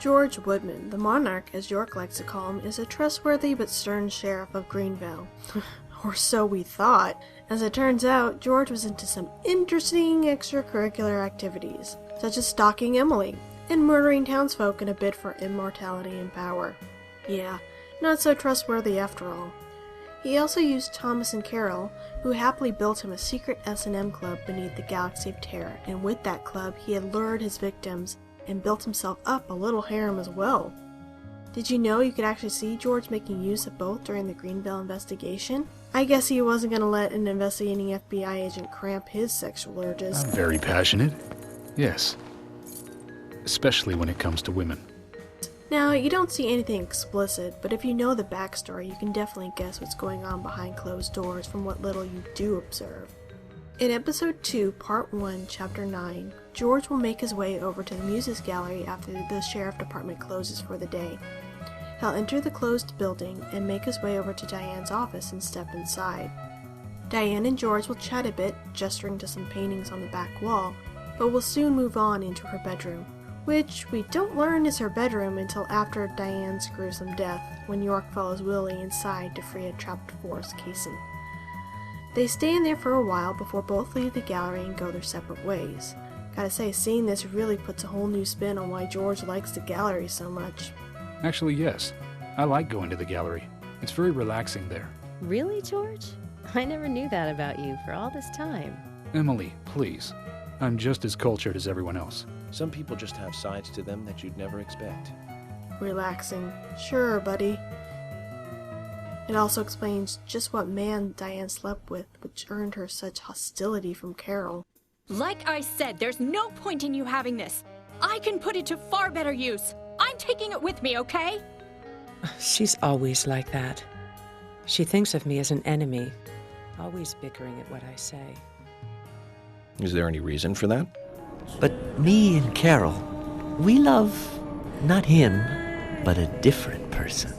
George Woodman, the Monarch, as York likes to call him, is a trustworthy but stern sheriff of Greenvale. Or so we thought. As it turns out, George was into some interesting extracurricular activities, such as stalking Emily, and murdering townsfolk in a bid for immortality and power. Yeah, not so trustworthy after all. He also used Thomas and Carol, who happily built him a secret S&M club beneath the Galaxy of Terror, and with that club he had lured his victims and built himself up a little harem as well. Did you know you could actually see George making use of both during the Greenville investigation? I guess he wasn't going to let an investigating FBI agent cramp his sexual urges. I'm very passionate. Yes. Especially when it comes to women. Now, you don't see anything explicit, but if you know the backstory, you can definitely guess what's going on behind closed doors from what little you do observe. In Episode 2, Part 1, Chapter 9, George will make his way over to the Muses Gallery after the Sheriff Department closes for the day. He'll enter the closed building and make his way over to Diane's office and step inside. Diane and George will chat a bit, gesturing to some paintings on the back wall, but will soon move on into her bedroom, which we don't learn is her bedroom until after Diane's gruesome death, when York follows Willie inside to free a trapped Forrest Kaysen. They stay in there for a while before both leave the gallery and go their separate ways. Gotta say, seeing this really puts a whole new spin on why George likes the gallery so much. Actually, yes. I like going to the gallery. It's very relaxing there. Really, George? I never knew that about you for all this time. Emily, please. I'm just as cultured as everyone else. Some people just have sides to them that you'd never expect. Relaxing. Sure, buddy. It also explains just what man Diane slept with, which earned her such hostility from Carol. Like I said, there's no point in you having this. I can put it to far better use. I'm taking it with me, okay? She's always like that. She thinks of me as an enemy, always bickering at what I say. Is there any reason for that? But me and Carol, we love not him, but a different person.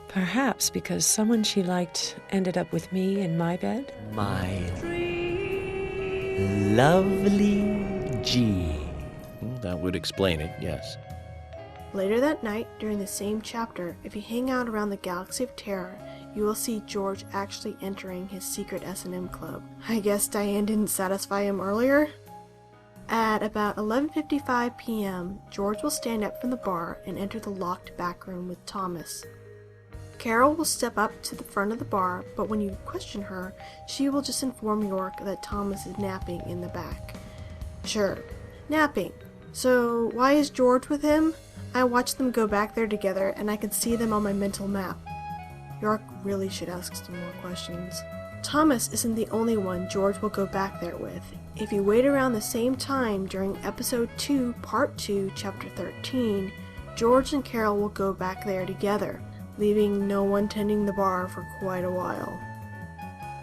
Perhaps because someone she liked ended up with me in my bed? My lovely G. That would explain it, yes. Later that night, during the same chapter, if you hang out around the Galaxy of Terror, you will see George actually entering his secret S&M club. I guess Diane didn't satisfy him earlier? At about 11:55 p.m., George will stand up from the bar and enter the locked back room with Thomas. Carol will step up to the front of the bar, but when you question her, she will just inform York that Thomas is napping in the back. Sure, napping. So why is George with him? I watched them go back there together, and I can see them on my mental map. York really should ask some more questions. Thomas isn't the only one George will go back there with. If you wait around the same time during Episode 2, Part 2, Chapter 13, George and Carol will go back there together, leaving no one tending the bar for quite a while.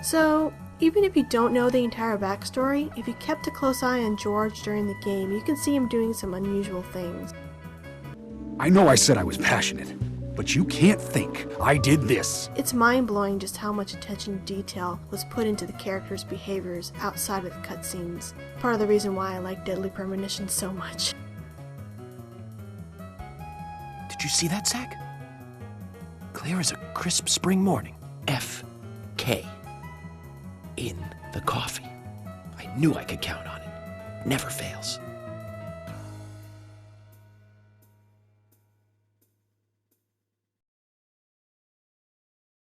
So, even if you don't know the entire backstory, if you kept a close eye on George during the game, you can see him doing some unusual things. I know I said I was passionate, but you can't think I did this. It's mind-blowing just how much attention to detail was put into the characters' behaviors outside of the cutscenes. Part of the reason why I like Deadly Premonition so much. Did you see that, Zach? Clear as a crisp spring morning. F.K. in the coffee. I knew I could count on it. Never fails.